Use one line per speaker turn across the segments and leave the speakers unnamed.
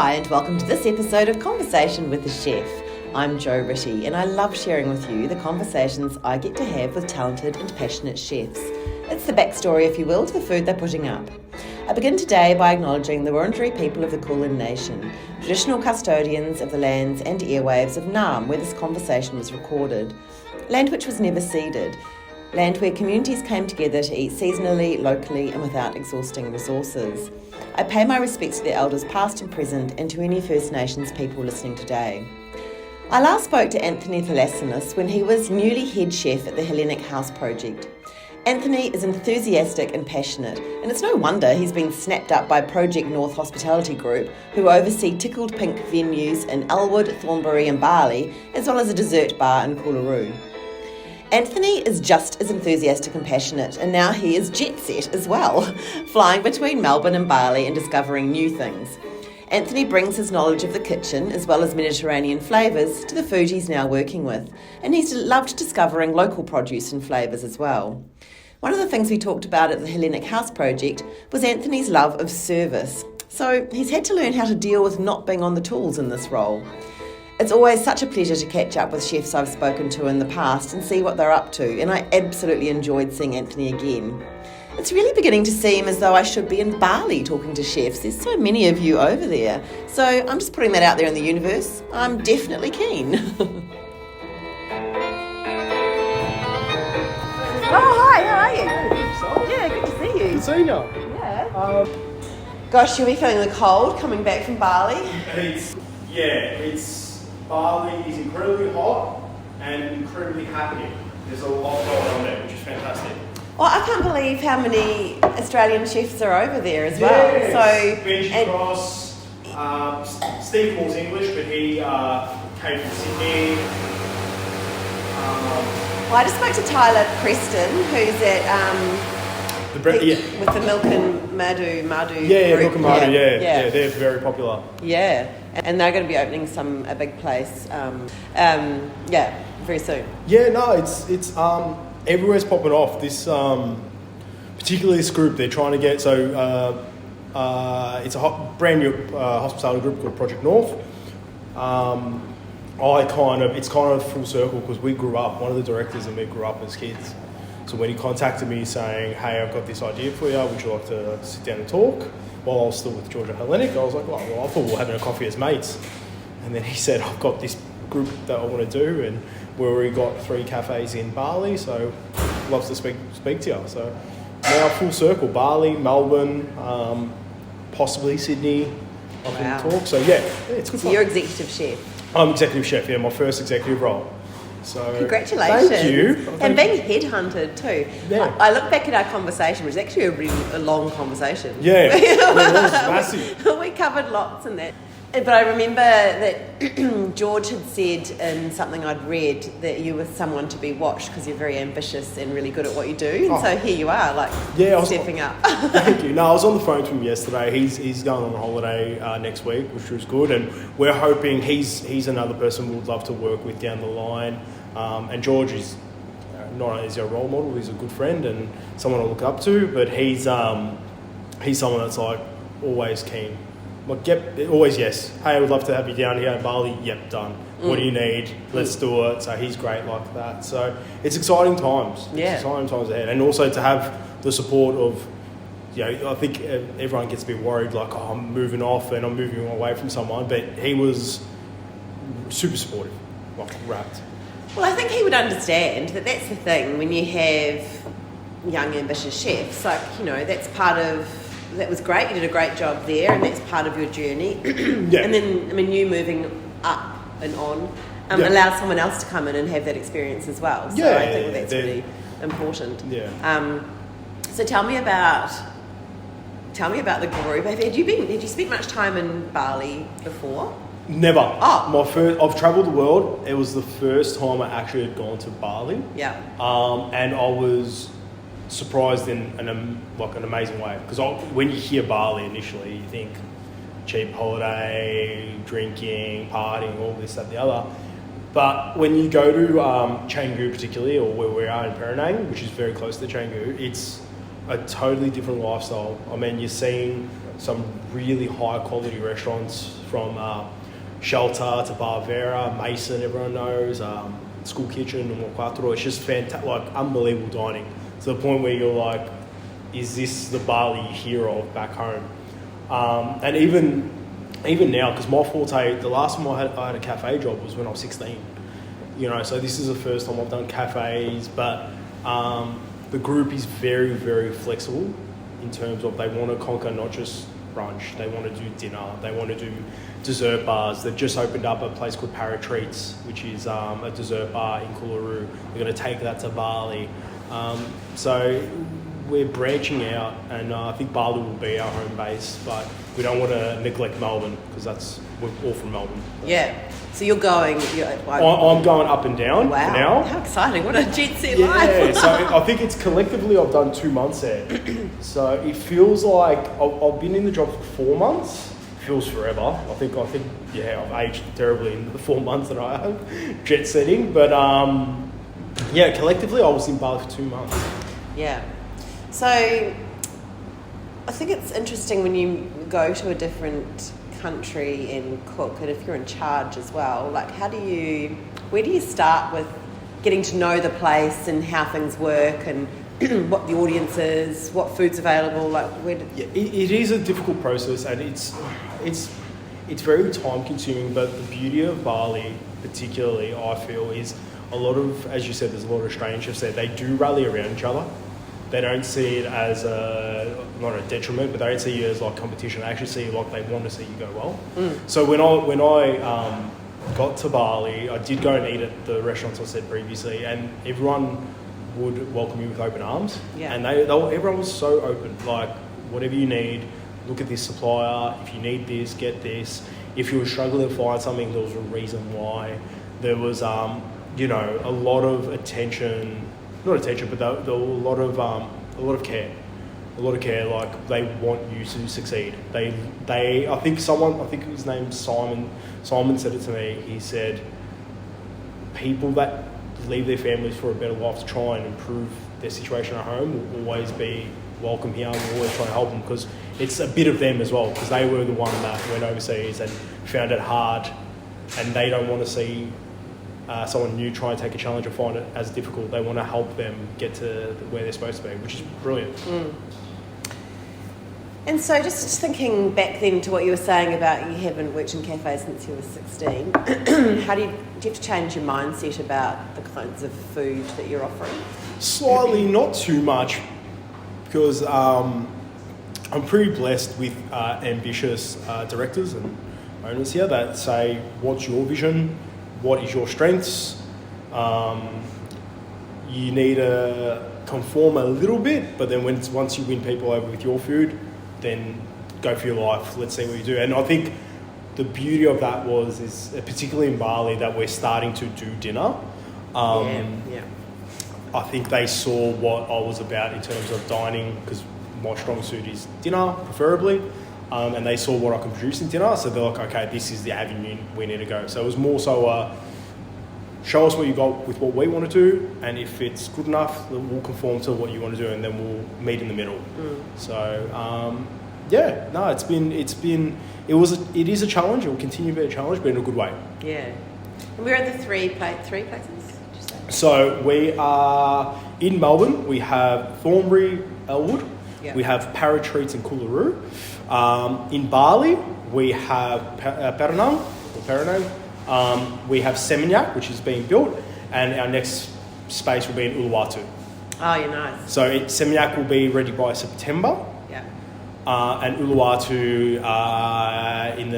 Hi and welcome to this episode of Conversation with the Chef. I'm Jo Ritty and I love sharing with you the conversations I get to have with talented and passionate chefs. It's the backstory, if you will, to the food they're putting up. I begin today by acknowledging the Wurundjeri people of the Kulin Nation, traditional custodians of the lands and airwaves of Naarm, where this conversation was recorded. Land which was never ceded. Land where communities came together to eat seasonally, locally and without exhausting resources. I pay my respects to the elders past and present and to any First Nations people listening today. I last spoke to Anthony Thalassinos when he was newly head chef at the Hellenic House Project. Anthony is enthusiastic and passionate, and it's no wonder he's been snapped up by Project North Hospitality Group, who oversee Tickled Pink Venues in Elwood, Thornbury and Bali, as well as a dessert bar in Coolaroo. Anthony is just as enthusiastic and passionate, and now he is jet set as well, flying between Melbourne and Bali and discovering new things. Anthony brings his knowledge of the kitchen, as well as Mediterranean flavours, to the food he's now working with, and he's loved discovering local produce and flavours as well. One of the things we talked about at the Hellenic House Project was Anthony's love of service, so he's had to learn how to deal with not being on the tools in this role. It's always such a pleasure to catch up with chefs I've spoken to in the past and see what they're up to, and I absolutely enjoyed seeing Anthony again. It's really beginning to seem as though I should be in Bali talking to chefs. There's so many of you over there. So I'm just putting that out there in the universe. I'm definitely keen. Oh, hi, how are you? Yeah, good to see you.
Good to see you.
Yeah. Gosh, you'll be feeling the cold coming back from Bali.
Bali is incredibly hot and incredibly happening. There's a lot going on there, which is fantastic.
Well, I can't believe how many Australian chefs are over there as well.
Yes.
So,
Benji Cross, Steve Moore's English, but he came from Sydney.
Well, I just spoke to Tyler Preston, who's at with the Milk and Madu
Milk
group.
and Madu, yeah, they're very popular.
Yeah, and they're going to be opening a big place, very soon.
Yeah, no, it's everywhere's popping off. This particularly this group they're trying to get. So it's a brand new hospitality group called Project North. It's kind of full circle because we grew up. One of the directors and me grew up as kids. So when he contacted me saying, "Hey, I've got this idea for you. Would you like to sit down and talk?" While I was still with Georgia Hellenic, I was like, "Well, I thought we were having a coffee as mates." And then he said, "I've got this group that I want to do, and we've already got 3 cafes in Bali, so loves to speak to you." So now full circle: Bali, Melbourne, possibly Sydney. I can talk. So yeah, it's good.
So you're executive chef.
I'm executive chef. Yeah, my first executive role. So
congratulations.
Thank you.
And being headhunted too.
Yeah.
I look back at our conversation, which is actually a long conversation.
Yeah, it was massive.
We covered lots in that. But I remember that George had said in something I'd read that you were someone to be watched because you're very ambitious and really good at what you do. And so here you are, stepping up.
Thank you. No, I was on the phone to him yesterday. He's going on holiday next week, which was good. And we're hoping he's another person we'd love to work with down the line. And George is not only is he a role model, he's a good friend and someone to look up to, but he's someone that's like always keen. Like, always yes. Hey, I would love to have you down here in Bali. Yep, done. What do you need? Let's do it. So he's great like that. So it's exciting times.
Yeah.
It's exciting times ahead. And also to have the support of, I think everyone gets a bit worried, like, oh, I'm moving off and I'm moving away from someone. But he was super supportive, like wrapped.
Well, I think he would understand that that's the thing when you have young, ambitious chefs. Like, that's part of... That was great. You did a great job there, and that's part of your journey.
Yeah.
And then, you moving up and on allows someone else to come in and have that experience as well. So I think that's really important.
Yeah.
So tell me about the group. Had you spent much time in Bali before?
Never.
Oh.
I've travelled the world. It was the first time I actually had gone to Bali.
Yeah.
And I was surprised in an amazing way, because when you hear Bali initially you think cheap holiday, drinking, partying, all this, that, the other. But when you go to Canggu particularly, or where we are in Penang, which is very close to Canggu, it's a totally different lifestyle. I mean, you're seeing some really high quality restaurants from Shelter to Barbera, Mason, everyone knows, School Kitchen and Quattro. It's just fantastic, like unbelievable dining to the point where you're like, is this the Bali you hear of back home? And even now, because my forte, the last time I had a cafe job was when I was 16. So this is the first time I've done cafes, but the group is very, very flexible in terms of they want to conquer not just brunch, they want to do dinner, they want to do dessert bars. They've just opened up a place called Paratreats, which is a dessert bar in Coolaroo. They're going to take that to Bali. So we're branching out, and I think Bali will be our home base, but we don't want to neglect Melbourne because we're all from Melbourne.
Yeah. So you're going...
I'm going up and down now.
How exciting. What a jet set life.
Yeah, so I think it's collectively I've done 2 months there. So it feels like I've been in the job for 4 months. Feels forever. I think I've aged terribly in the 4 months that I have jet setting. But collectively I was in Bali for 2 months.
Yeah. So I think it's interesting when you go to a different country and cook, and if you're in charge as well, like where do you start with getting to know the place and how things work and what the audience is, what food's available, it
is a difficult process, and it's very time consuming, but the beauty of Bali particularly I feel is a lot of, as you said, there's a lot of Australian chefs there. They do rally around each other. They don't see it as not a detriment, but they don't see it as like competition. They actually see it like they want to see you go well. So when I got to Bali, I did go and eat at the restaurants I said previously, and everyone would welcome you with open arms.
Yeah.
And everyone was so open. Like, whatever you need, look at this supplier. If you need this, get this. If you were struggling to find something, there was a reason why. There was a lot of attention. Not attention, but there were a lot of care. Like, they want you to succeed. I think his name's Simon. Simon said it to me. He said, people that leave their families for a better life to try and improve their situation at home will always be welcome here. We'll always try and help them, because it's a bit of them as well, because they were the one that went overseas and found it hard, and they don't want to see someone new try and take a challenge and find it as difficult. They want to help them get to where they're supposed to be, which is brilliant.
And so just thinking back then to what you were saying about you haven't worked in cafes since you were 16, do you have to change your mindset about the kinds of food that you're offering?
Slightly, not too much, because I'm pretty blessed with ambitious directors and owners here that say, what's your vision? What is your strengths? You need to conform a little bit, but then once you win people over with your food, then go for your life. Let's see what you do. And I think the beauty of that is particularly in Bali, that we're starting to do dinner. I think they saw what I was about in terms of dining, because my strong suit is dinner, preferably. And they saw what I can produce in dinner, so they're like, okay, this is the avenue we need to go. So it was more so, show us what you got with what we want to do, and if it's good enough, we'll conform to what you want to do, and then we'll meet in the middle. So, it is a challenge. It will continue to be a challenge, but in a good way.
Yeah. And we're at the three places, did you say?
So we are in Melbourne. We have Thornbury, Elwood.
Yep.
We have Paratreats and Coolaroo. In Bali, we have Penang. We have Seminyak, which is being built, and our next space will be in Uluwatu.
Oh, you're nice.
So Seminyak will be ready by September.
Yeah.
And Uluwatu in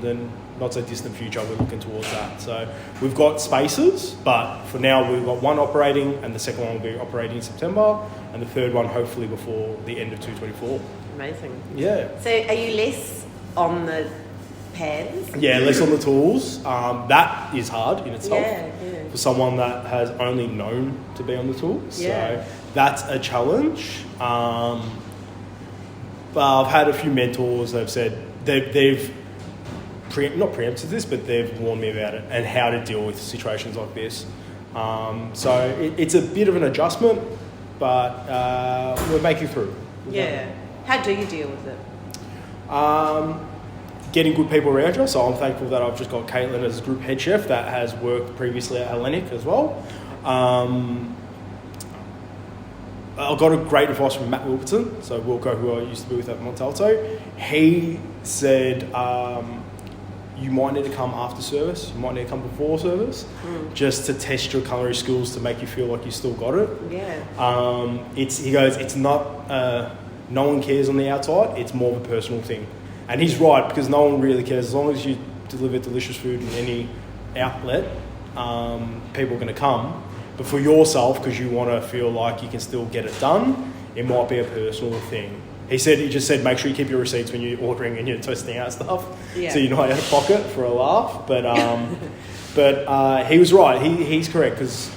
the not so distant future, we're looking towards that. So we've got spaces, but for now we've got one operating, and the second one will be operating in September, and the third one hopefully before the end of 2024.
Amazing.
Yeah.
So are you less on the pans?
Yeah, less on the tools. That is hard in itself.
Yeah.
For someone that has only known to be on the tools.
Yeah.
So that's a challenge. But I've had a few mentors that have said they've not preempted this, but they've warned me about it and how to deal with situations like this. So it's a bit of an adjustment, but we're making through.
Yeah. How do you deal with it?
Getting good people around you. So I'm thankful that I've just got Caitlin as group head chef that has worked previously at Hellenic as well. I got a great advice from Matt Wilkinson, so Wilco, who I used to be with at Montalto. He said, you might need to come after service, you might need to come before service, just to test your culinary skills to make you feel like you still got it.
Yeah.
He goes, it's not, no one cares on the outside, it's more of a personal thing. And he's right, because no one really cares. As long as you deliver delicious food in any outlet, people are going to come. But for yourself, because you want to feel like you can still get it done, it might be a personal thing. He just said, make sure you keep your receipts when you're ordering and you're testing out stuff, so you know how to pocket for a laugh. But he was right. He's correct, because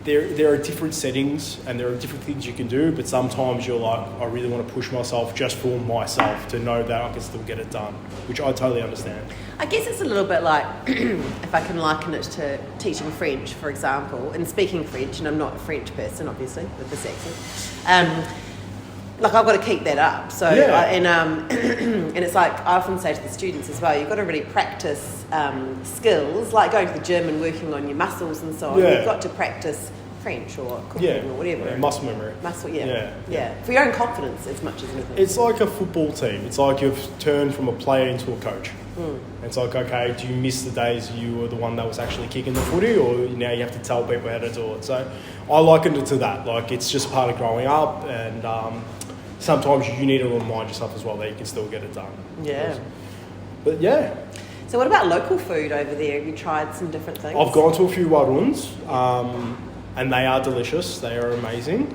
there are different settings and there are different things you can do. But sometimes you're like, I really want to push myself just for myself to know that I can still get it done, which I totally understand.
I guess it's a little bit like, if I can liken it to teaching French, for example, and speaking French, and I'm not a French person, obviously, with this accent. Like, I've got to keep that up. So, and it's like, I often say to the students as well, you've got to really practice skills, like going to the gym and working on your muscles and so on. You've got to practice French or cooking or whatever.
Yeah, muscle memory.
Yeah. For your own confidence as much as anything.
It's like a football team. It's like you've turned from a player into a coach. It's like, okay, do you miss the days you were the one that was actually kicking the footy, or now you have to tell people how to do it? So I likened it to that. Like, it's just part of growing up, and sometimes you need to remind yourself as well that you can still get it done.
Yeah.
But yeah.
So what about local food over there? Have you tried some different things?
I've gone to a few Waruns, and they are delicious. They are amazing.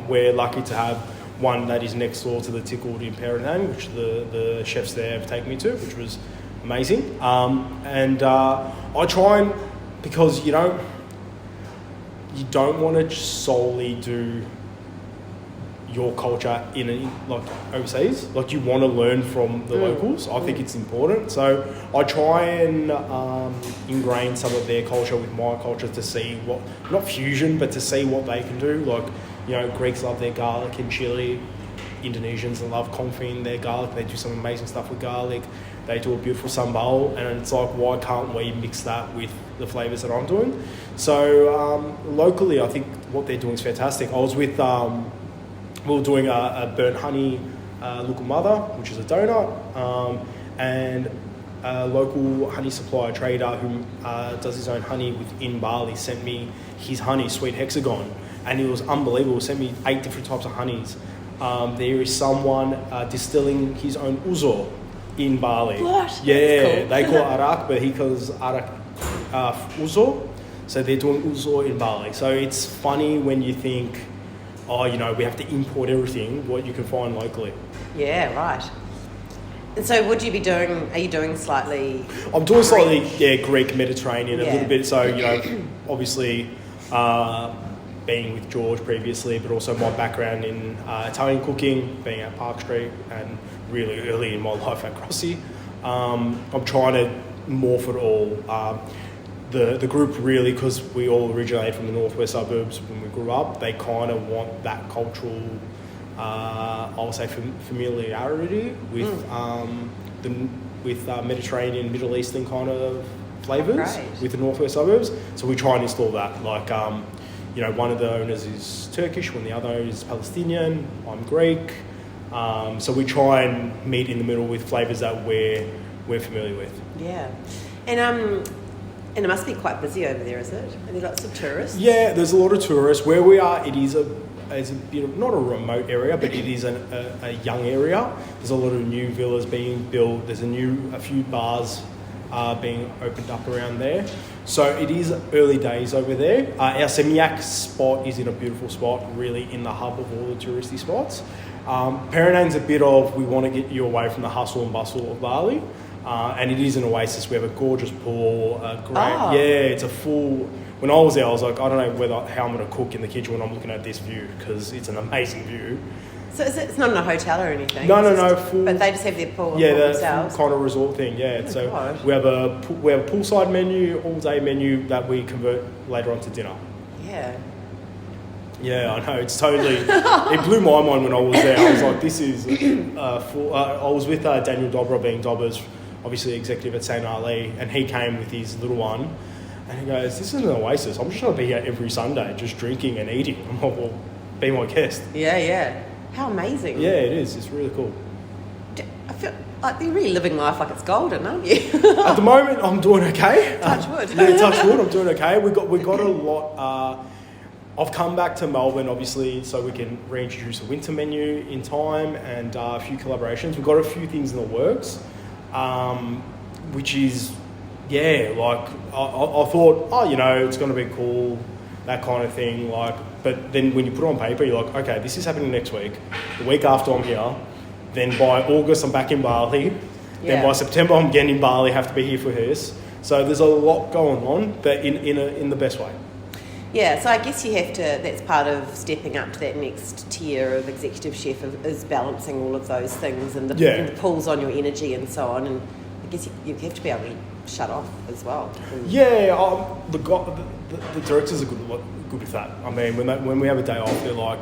We're lucky to have one that is next door to the Tickled Pink Venues, which the chefs there have taken me to, which was amazing. And I try and, because you don't want to solely do your culture like overseas. Like, you want to learn from the locals. I think it's important. So I try and ingrain some of their culture with my culture to see what, not fusion, but to see what they can do. Like, Greeks love their garlic and chili. Indonesians love confit their garlic. They do some amazing stuff with garlic. They do a beautiful sambal, and it's like, why can't we mix that with the flavours that I'm doing? So locally, I think what they're doing is fantastic. I was with, we were doing a burnt honey lukumada, which is a donut, and a local honey supplier trader who does his own honey within Bali sent me his honey, Sweet Hexagon, and it was unbelievable. He sent me 8 different types of honeys. There is someone distilling his own ouzo in Bali.
What?
Yeah, cool. They call it arak, but he calls arak ouzo. So they're doing ouzo in Bali. So it's funny when you think, we have to import everything, what you can find locally. Yeah,
right. And so would you be doing, are you doing slightly...
I'm doing slightly, Greek, Mediterranean, a little bit. So, obviously being with George previously, but also my background in Italian cooking, being at Park Street and really early in my life at Crossy. I'm trying to morph it all. The group really, because we all originate from the northwest suburbs when we grew up, they kind of want that cultural, I would say, familiarity with Mediterranean, Middle Eastern kind of flavours with the northwest suburbs. So we try and install that. Like, one of the owners is Turkish, one of the other is Palestinian. I'm Greek. So we try and meet in the middle with flavours that we're familiar with.
Yeah, and it must be quite busy over there, is it? Are there lots of tourists?
Yeah, there's a lot of tourists. Where we are, it's a bit of, not a remote area, but it is a young area. There's a lot of new villas being built. There's a few bars being opened up around there. So it is early days over there. Our Semiak spot is in a beautiful spot, really in the hub of all the touristy spots. Perenang's a bit of, we want to get you away from the hustle and bustle of Bali. And it is an oasis. We have a gorgeous pool, it's a full... When I was there, I was like, I don't know how I'm going to cook in the kitchen when I'm looking at this view, because it's an amazing view.
So it's not in a hotel or anything?
No, full...
But they just have their pool
themselves? Full kind of resort thing, So
gosh.
we have a poolside menu, all-day menu that we convert later on to dinner.
Yeah.
Yeah, I know. It's totally... It blew my mind when I was there. I was like, this is... I was with Daniel Dobra, being Dobra's obviously executive at St. Ali, and he came with his little one, and he goes, this is an oasis. I'm just trying to be here every Sunday, just drinking and eating. I'm like, well, be my guest.
Yeah. How amazing.
Yeah, it is. It's really cool.
I feel like you're really living life like it's golden, aren't you?
At the moment, I'm doing okay.
Touch wood.
Yeah, touch wood. I'm doing okay. We got a lot... I've come back to Melbourne, obviously, so we can reintroduce a winter menu in time and a few collaborations. We've got a few things in the works, which is, I thought, it's going to be cool, that kind of thing. But then when you put it on paper, you're like, okay, this is happening next week. The week after, I'm here. Then by August, I'm back in Bali. Yeah. Then by September, I'm again in Bali, have to be here for this. So there's a lot going on, but in the best way.
Yeah, so I guess you have to, that's part of stepping up to that next tier of executive chef is balancing all of those things and the pulls on your energy and so on. And I guess you have to be able to shut off as well.
The directors are good with that. I mean, when we have a day off, they're like,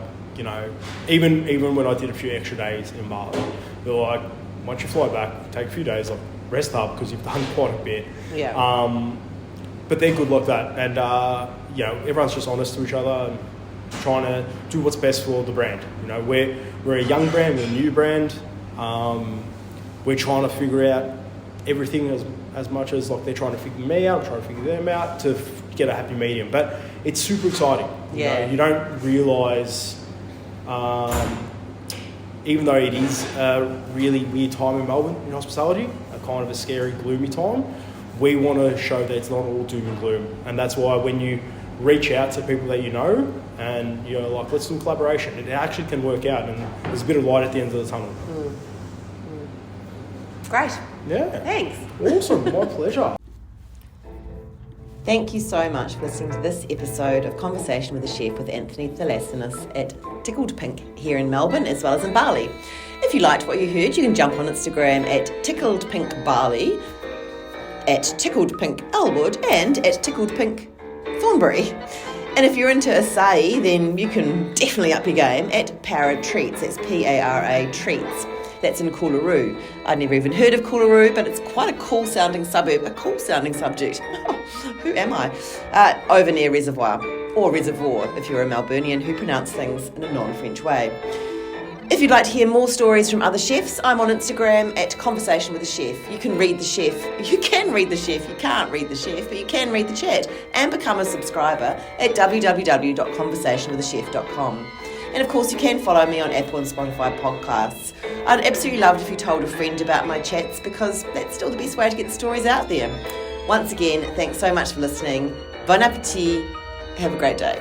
even when I did a few extra days in Bali, they're like, once you fly back, take a few days off, rest up because you've done quite a bit.
Yeah.
But they're good like that, and everyone's just honest to each other and trying to do what's best for the brand. We're a young brand, we're a new brand. We're trying to figure out everything as much as they're trying to figure me out, trying to figure them out to get a happy medium. But it's super exciting. You don't realise, even though it is a really weird time in Melbourne in hospitality, a kind of a scary, gloomy time. We want to show that it's not all doom and gloom. And that's why when you reach out to people that you know and you're like, let's do a collaboration, it actually can work out and there's a bit of light at the end of the tunnel.
Great.
Yeah.
Thanks.
Awesome. My pleasure.
Thank you so much for listening to this episode of Conversation with a Chef with Anthony Thalassinos at Tickled Pink here in Melbourne as well as in Bali. If you liked what you heard, you can jump on Instagram at Tickled Pink Bali, at Tickled Pink Elwood and at Tickled Pink Thornbury. And if you're into acai, then you can definitely up your game at Para Treats. That's Para Treats. That's in Coolaroo. I'd never even heard of Coolaroo, but it's quite a cool sounding suburb, a cool sounding subject. Who am I? Over near Reservoir, or Reservoir if you're a Melburnian who pronounce things in a non-French way. If you'd like to hear more stories from other chefs, I'm on Instagram at Conversation with a Chef. You can read the chef. You can read the chef. You can't read the chef, but you can read the chat and become a subscriber at www.conversationwithachef.com. And of course, you can follow me on Apple and Spotify podcasts. I'd absolutely love it if you told a friend about my chats because that's still the best way to get the stories out there. Once again, thanks so much for listening. Bon appétit. Have a great day.